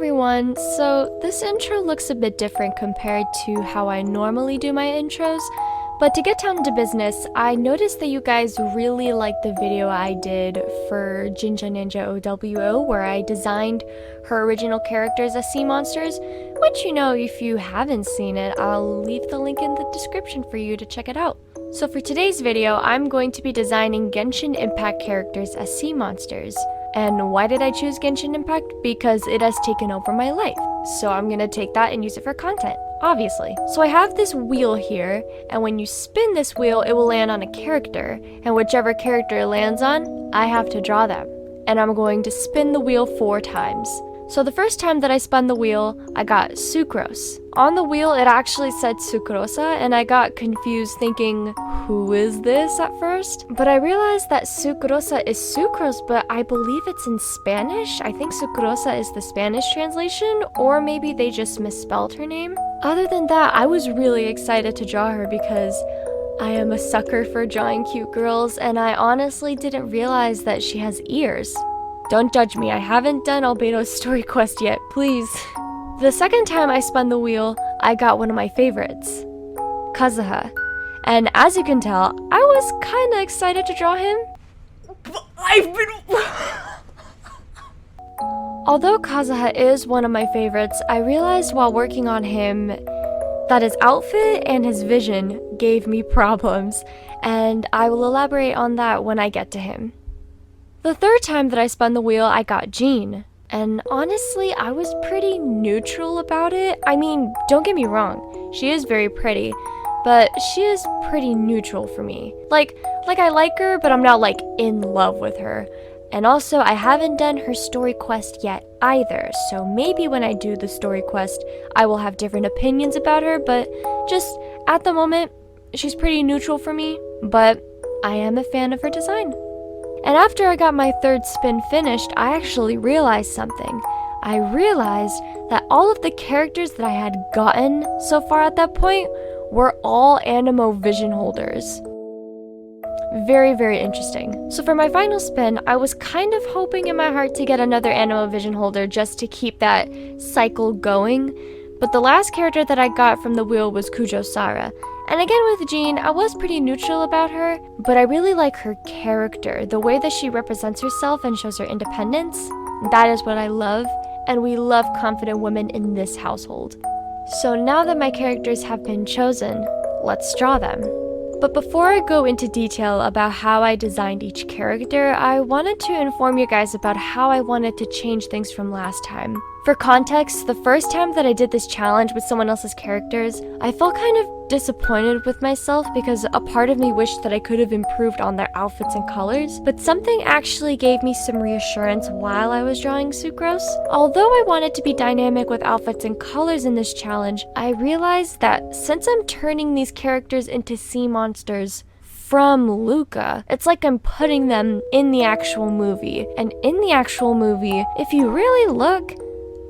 everyone! So this intro looks a bit different compared to how I normally do my intros, but to get down to business, I noticed that you guys really liked the video I did for Jinja Ninja OWO where I designed her original characters as sea monsters, which, you know, if you haven't seen it, I'll leave the link in the description for you to check it out. So for today's video, I'm going to be designing Genshin Impact characters as sea monsters. And why did I choose Genshin Impact? Because it has taken over my life. So I'm gonna take that and use it for content, obviously. So I have this wheel here, and when you spin this wheel, it will land on a character. And whichever character it lands on, I have to draw them. And I'm going to spin the wheel 4 times. So the first time that I spun the wheel, I got Sucrose. On the wheel, it actually said Sucrose, and I got confused thinking, who is this at first? But I realized that Sucrose is Sucrose, but I believe it's in Spanish. I think Sucrose is the Spanish translation, or maybe they just misspelled her name. Other than that, I was really excited to draw her because I am a sucker for drawing cute girls, and I honestly didn't realize that she has ears. Don't judge me, I haven't done Albedo's story quest yet, please. The second time I spun the wheel, I got one of my favorites, Kazuha. And as you can tell, I was kinda excited to draw him. Although Kazuha is one of my favorites, I realized while working on him that his outfit and his vision gave me problems, and I will elaborate on that when I get to him. The third time that I spun the wheel, I got Jean. And honestly, I was pretty neutral about it. I mean, don't get me wrong, she is very pretty, but she is pretty neutral for me. Like I like her, but I'm not like in love with her. And also, I haven't done her story quest yet either, so maybe when I do the story quest, I will have different opinions about her, but just at the moment, she's pretty neutral for me, but I am a fan of her design. And after I got my third spin finished, I actually realized something. I realized that all of the characters that I had gotten so far at that point were all Animo vision holders. Very, very interesting. So for my final spin, I was kind of hoping in my heart to get another Animo vision holder just to keep that cycle going. But the last character that I got from the wheel was Sara. And again with Jean, I was pretty neutral about her, but I really like her character. The way that she represents herself and shows her independence, that is what I love, and we love confident women in this household. So now that my characters have been chosen, let's draw them. But before I go into detail about how I designed each character, I wanted to inform you guys about how I wanted to change things from last time. For context, the first time that I did this challenge with someone else's characters, I felt kind of disappointed with myself because a part of me wished that I could have improved on their outfits and colors, but something actually gave me some reassurance while I was drawing Sucrose. Although I wanted to be dynamic with outfits and colors in this challenge, I realized that since I'm turning these characters into sea monsters from Luca, it's like I'm putting them in the actual movie. And in the actual movie, if you really look,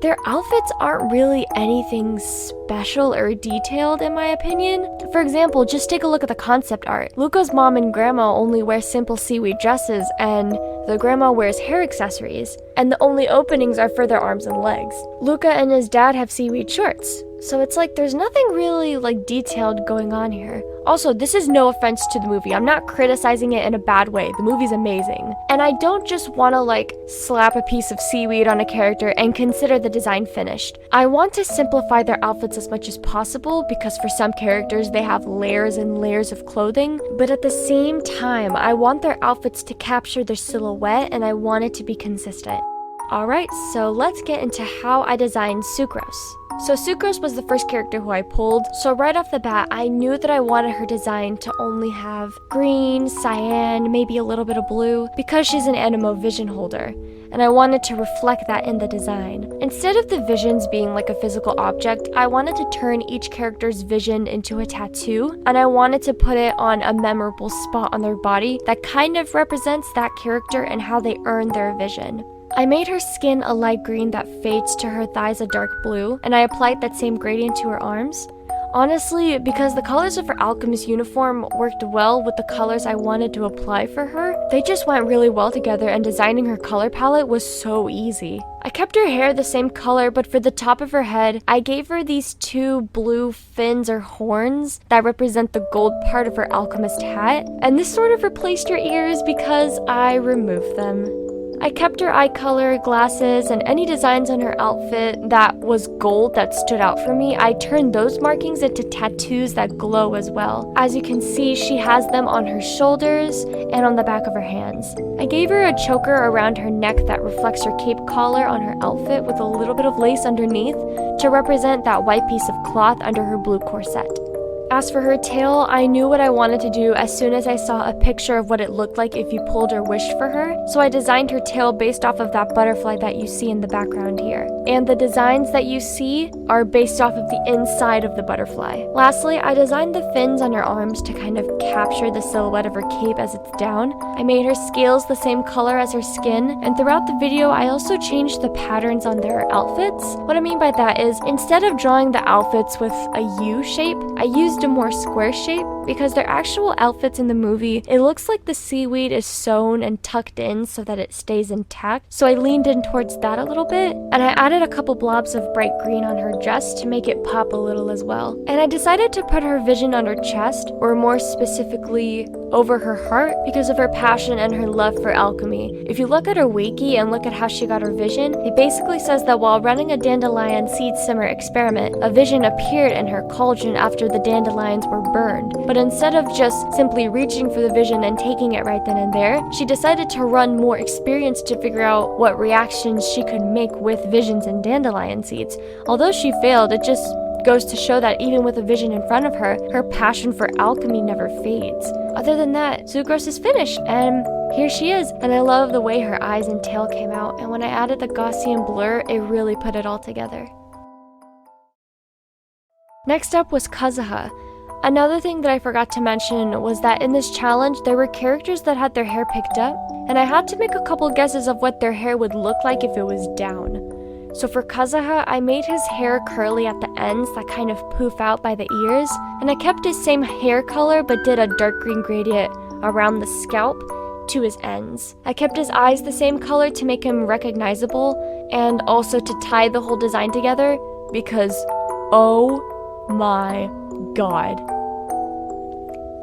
their outfits aren't really anything special or detailed in my opinion. For example, just take a look at the concept art. Luca's mom and grandma only wear simple seaweed dresses, and the grandma wears hair accessories, and the only openings are for their arms and legs. Luca and his dad have seaweed shorts. So it's like there's nothing really like detailed going on here. Also, this is no offense to the movie. I'm not criticizing it in a bad way. The movie's amazing. And I don't just want to like slap a piece of seaweed on a character and consider the design finished. I want to simplify their outfits as much as possible because for some characters they have layers and layers of clothing, but at the same time, I want their outfits to capture their silhouette and I want it to be consistent. Alright, so let's get into how I designed Sucrose. So Sucrose was the first character who I pulled, so right off the bat, I knew that I wanted her design to only have green, cyan, maybe a little bit of blue, because she's an Animo vision holder, and I wanted to reflect that in the design. Instead of the visions being like a physical object, I wanted to turn each character's vision into a tattoo, and I wanted to put it on a memorable spot on their body that kind of represents that character and how they earn their vision. I made her skin a light green that fades to her thighs a dark blue, and I applied that same gradient to her arms. Honestly, because the colors of her alchemist uniform worked well with the colors I wanted to apply for her, they just went really well together, and designing her color palette was so easy. I kept her hair the same color, but for the top of her head, I gave her these 2 blue fins or horns that represent the gold part of her alchemist hat, and this sort of replaced her ears because I removed them. I kept her eye color, glasses, and any designs on her outfit that was gold that stood out for me. I turned those markings into tattoos that glow as well. As you can see, she has them on her shoulders and on the back of her hands. I gave her a choker around her neck that reflects her cape collar on her outfit with a little bit of lace underneath to represent that white piece of cloth under her blue corset. As for her tail, I knew what I wanted to do as soon as I saw a picture of what it looked like if you pulled or wished for her, so I designed her tail based off of that butterfly that you see in the background here. And the designs that you see are based off of the inside of the butterfly. Lastly, I designed the fins on her arms to kind of capture the silhouette of her cape as it's down. I made her scales the same color as her skin, and throughout the video I also changed the patterns on their outfits. What I mean by that is, instead of drawing the outfits with a U shape, I used a more square shape because their actual outfits in the movie, it looks like the seaweed is sewn and tucked in so that it stays intact. So I leaned in towards that a little bit, and I added a couple blobs of bright green on her dress to make it pop a little as well. And I decided to put her vision on her chest, or more specifically over her heart, because of her passion and her love for alchemy. If you look at her wiki and look at how she got her vision, it basically says that while running a dandelion seed simmer experiment, a vision appeared in her cauldron after the dandelions were burned. But instead of just simply reaching for the vision and taking it right then and there, she decided to run more experience to figure out what reactions she could make with visions and dandelion seeds. Although she failed, it just goes to show that even with a vision in front of her, her passion for alchemy never fades. Other than that, Sucrose is finished, and here she is. And I love the way her eyes and tail came out, and when I added the Gaussian blur, it really put it all together. Next up was Kazuha. Another thing that I forgot to mention was that in this challenge, there were characters that had their hair picked up, and I had to make a couple guesses of what their hair would look like if it was down. So for Kazuha, I made his hair curly at the ends that kind of poof out by the ears, and I kept his same hair color but did a dark green gradient around the scalp to his ends. I kept his eyes the same color to make him recognizable, and also to tie the whole design together, because oh my god.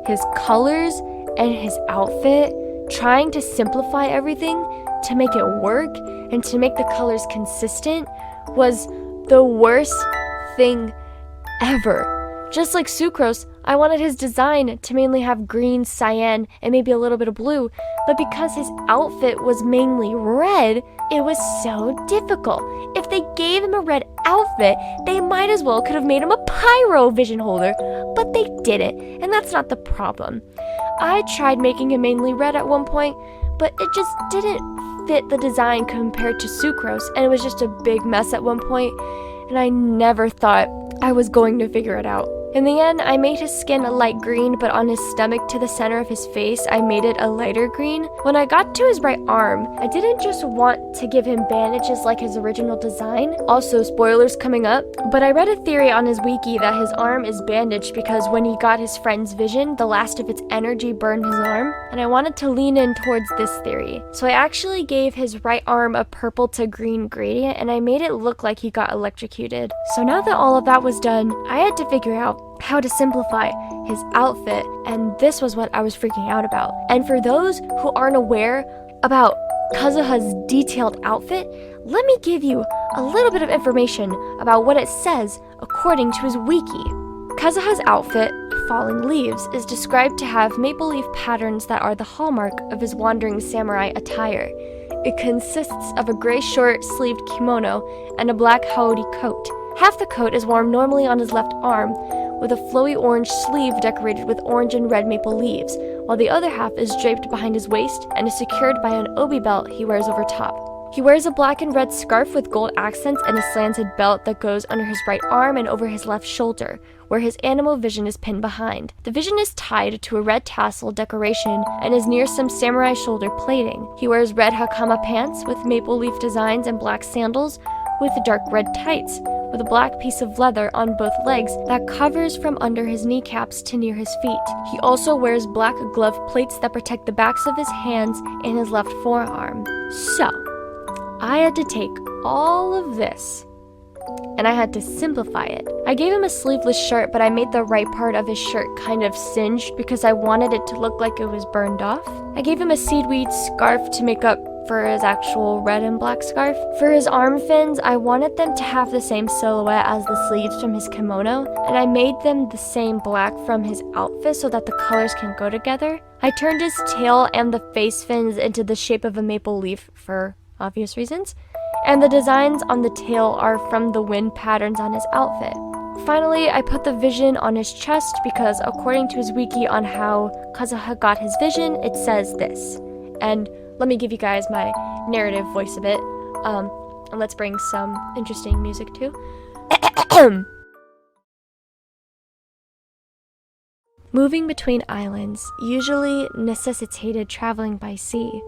His colors and his outfit, trying to simplify everything to make it work and to make the colors consistent, was the worst thing ever. Just like Sucrose, I wanted his design to mainly have green, cyan, and maybe a little bit of blue, but because his outfit was mainly red, it was so difficult. If they gave him a red outfit, they might as well could have made him a pyro vision holder, but they didn't, and that's not the problem. I tried making him mainly red at one point, but it just didn't fit the design compared to Sucrose, and it was just a big mess at one point, and I never thought I was going to figure it out. In the end, I made his skin a light green, but on his stomach to the center of his face, I made it a lighter green. When I got to his right arm, I didn't just want to give him bandages like his original design. Also, spoilers coming up, but I read a theory on his wiki that his arm is bandaged because when he got his friend's vision, the last of its energy burned his arm, and I wanted to lean in towards this theory. So I actually gave his right arm a purple to green gradient, and I made it look like he got electrocuted. So now that all of that was done, I had to figure out how to simplify his outfit, and this was what I was freaking out about. And for those who aren't aware about Kazuha's detailed outfit, let me give you a little bit of information about what it says according to his wiki. Kazuha's outfit, Falling Leaves, is described to have maple leaf patterns that are the hallmark of his wandering samurai attire. It consists of a gray short-sleeved kimono and a black haori coat. Half the coat is worn normally on his left arm, with a flowy orange sleeve decorated with orange and red maple leaves, while the other half is draped behind his waist and is secured by an obi belt he wears over top. He wears a black and red scarf with gold accents and a slanted belt that goes under his right arm and over his left shoulder, where his animal vision is pinned behind. The vision is tied to a red tassel decoration and is near some samurai shoulder plating. He wears red hakama pants with maple leaf designs and black sandals, with dark red tights, with a black piece of leather on both legs that covers from under his kneecaps to near his feet. He also wears black glove plates that protect the backs of his hands and his left forearm. So, I had to take all of this and I had to simplify it. I gave him a sleeveless shirt, but I made the right part of his shirt kind of singed because I wanted it to look like it was burned off. I gave him a seaweed scarf to make up for his actual red and black scarf. For his arm fins, I wanted them to have the same silhouette as the sleeves from his kimono, and I made them the same black from his outfit so that the colors can go together. I turned his tail and the face fins into the shape of a maple leaf for obvious reasons, and the designs on the tail are from the wind patterns on his outfit. Finally, I put the vision on his chest because according to his wiki on how Kazuha got his vision, it says this. And let me give you guys my narrative voice of it. And let's bring some interesting music too. Moving between islands usually necessitated traveling by sea.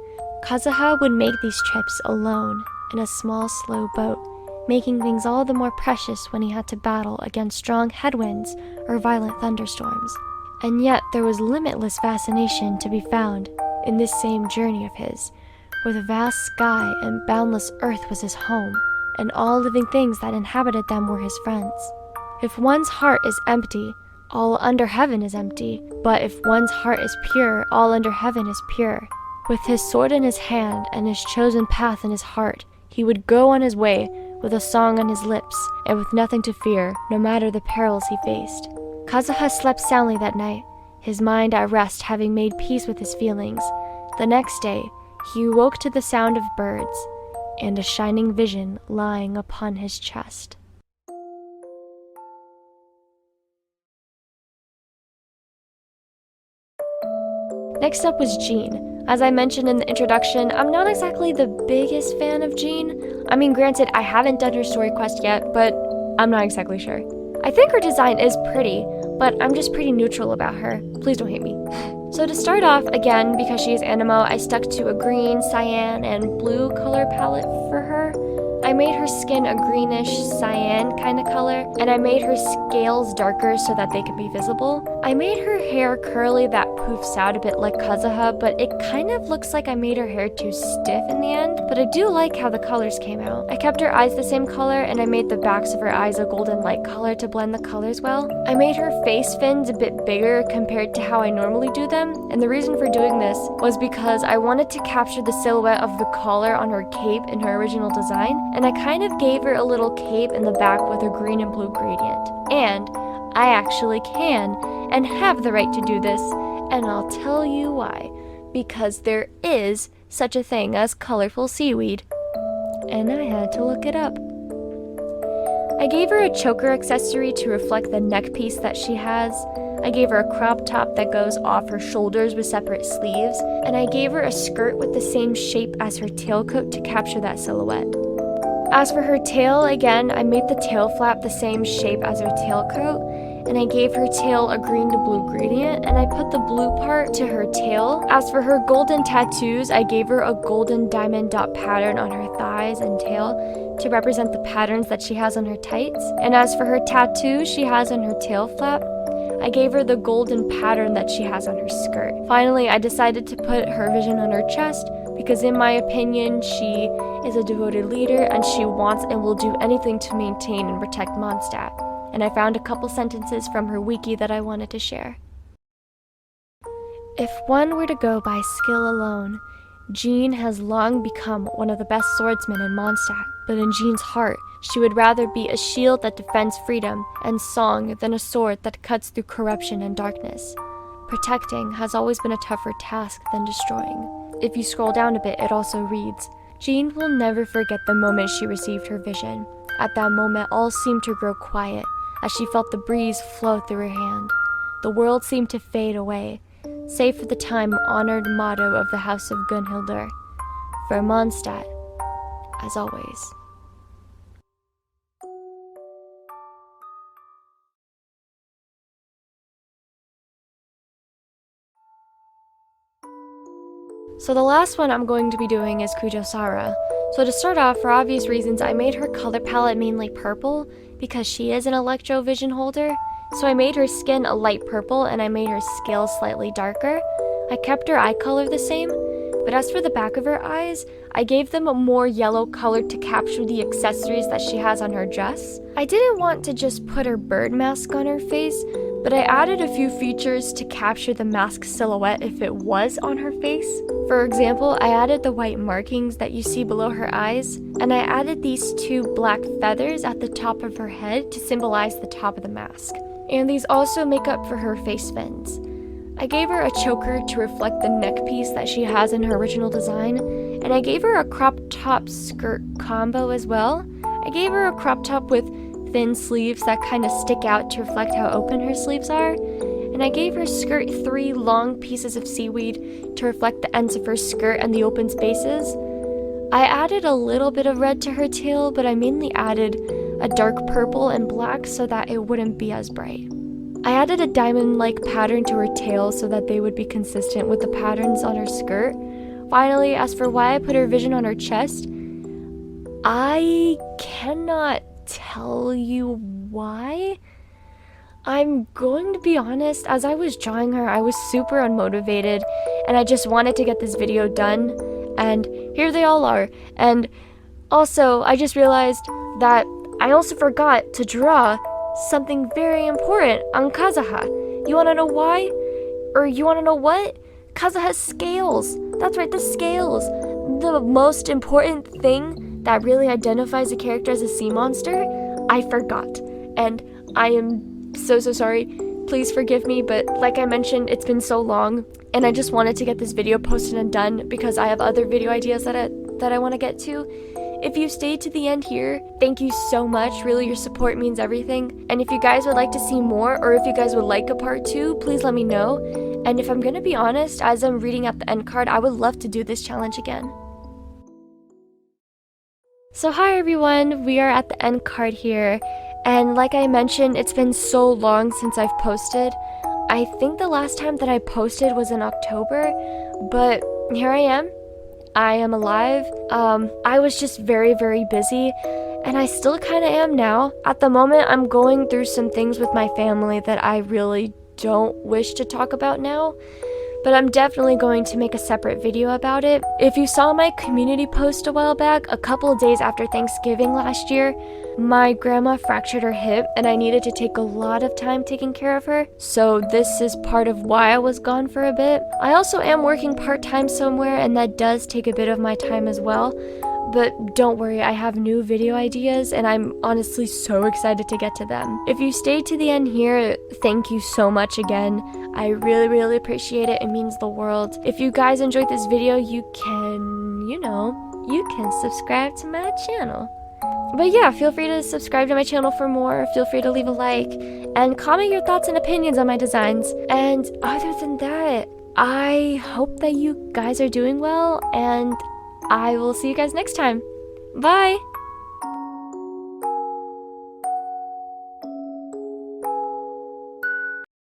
Kazuha would make these trips alone in a small, slow boat, making things all the more precious when he had to battle against strong headwinds or violent thunderstorms. And yet there was limitless fascination to be found in this same journey of his, where the vast sky and boundless earth was his home, and all living things that inhabited them were his friends. If one's heart is empty, all under heaven is empty, but if one's heart is pure, all under heaven is pure. With his sword in his hand and his chosen path in his heart, he would go on his way with a song on his lips and with nothing to fear, no matter the perils he faced. Kazuha slept soundly that night, his mind at rest, having made peace with his feelings. The next day, he awoke to the sound of birds and a shining vision lying upon his chest. Next up was Jean. As I mentioned in the introduction, I'm not exactly the biggest fan of Jean. I mean, granted, I haven't done her story quest yet, but I'm not exactly sure. I think her design is pretty, but I'm just pretty neutral about her. Please don't hate me. So to start off, again, because she is animo, I stuck to a green, cyan, and blue color palette for her. I made her skin a greenish cyan kind of color, and I made her scales darker so that they could be visible. I made her hair curly that poofs out a bit like Kazuha, but it kind of looks like I made her hair too stiff in the end, but I do like how the colors came out. I kept her eyes the same color, and I made the backs of her eyes a golden light color to blend the colors well. I made her face fins a bit bigger compared to how I normally do them, and the reason for doing this was because I wanted to capture the silhouette of the collar on her cape in her original design, and I kind of gave her a little cape in the back with a green and blue gradient. And I actually can and have the right to do this, and I'll tell you why. Because there is such a thing as colorful seaweed. And I had to look it up. I gave her a choker accessory to reflect the neck piece that she has. I gave her a crop top that goes off her shoulders with separate sleeves, and I gave her a skirt with the same shape as her tailcoat to capture that silhouette. As for her tail, again, I made the tail flap the same shape as her tailcoat, and I gave her tail a green to blue gradient, and I put the blue part to her tail. As for her golden tattoos, I gave her a golden diamond dot pattern on her thighs and tail to represent the patterns that she has on her tights. And as for her tattoo she has on her tail flap, I gave her the golden pattern that she has on her skirt. Finally, I decided to put her vision on her chest because in my opinion, she is a devoted leader and she wants and will do anything to maintain and protect Mondstadt. And I found a couple sentences from her wiki that I wanted to share. If one were to go by skill alone, Jean has long become one of the best swordsmen in Mondstadt, but in Jean's heart, she would rather be a shield that defends freedom and song than a sword that cuts through corruption and darkness. Protecting has always been a tougher task than destroying. If you scroll down a bit, it also reads, Jean will never forget the moment she received her vision. At that moment, all seemed to grow quiet as she felt the breeze flow through her hand. The world seemed to fade away, save for the time-honored motto of the House of Gunhildr, for Mondstadt, as always. So the last one I'm going to be doing is Sara. So to start off, for obvious reasons, I made her color palette mainly purple because she is an electro vision holder. So I made her skin a light purple and I made her scales slightly darker. I kept her eye color the same, but as for the back of her eyes, I gave them a more yellow color to capture the accessories that she has on her dress. I didn't want to just put her bird mask on her face, but I added a few features to capture the mask silhouette if it was on her face. For example, I added the white markings that you see below her eyes, and I added these 2 black feathers at the top of her head to symbolize the top of the mask. And these also make up for her face fins. I gave her a choker to reflect the neck piece that she has in her original design, and I gave her a crop top skirt combo as well. I gave her a crop top with thin sleeves that kind of stick out to reflect how open her sleeves are, and I gave her skirt 3 long pieces of seaweed to reflect the ends of her skirt and the open spaces. I added a little bit of red to her tail, but I mainly added a dark purple and black so that it wouldn't be as bright. I added a diamond-like pattern to her tail so that they would be consistent with the patterns on her skirt. Finally, as for why I put her vision on her chest, I cannot tell you why. I'm going to be honest, as I was drawing her, I was super unmotivated and I just wanted to get this video done, and here they all are. And also, I just realized that I also forgot to draw something very important on Kazuha. You wanna know why? Or you wanna know what? Kazuha's scales. That's right, the scales. The most important thing that really identifies a character as a sea monster, I forgot. And I am so sorry. Please forgive me, but like I mentioned, it's been so long, and I just wanted to get this video posted and done because I have other video ideas that I want to get to. If you stayed to the end here, thank you so much. Really, your support means everything. And if you guys would like to see more, or if you guys would like a part 2, please let me know. And if I'm gonna be honest, as I'm reading out the end card, I would love to do this challenge again. So hi everyone, we are at the end card here. And like I mentioned, it's been so long since I've posted. I think the last time that I posted was in October, but here I am. I am alive. I was just very busy, and I still kind of am now. At the moment, I'm going through some things with my family that I really don't wish to talk about now, but I'm definitely going to make a separate video about it. If you saw my community post a while back, a couple of days after Thanksgiving last year, my grandma fractured her hip and I needed to take a lot of time taking care of her. So this is part of why I was gone for a bit. I also am working part-time somewhere, and that does take a bit of my time as well. But don't worry, I have new video ideas and I'm honestly so excited to get to them. If you stayed to the end here, thank you so much again. I really appreciate it. It means the world. If you guys enjoyed this video, you can, you can subscribe to my channel. But yeah, feel free to subscribe to my channel for more. Feel free to leave a like and comment your thoughts and opinions on my designs. And other than that, I hope that you guys are doing well, and I will see you guys next time. Bye!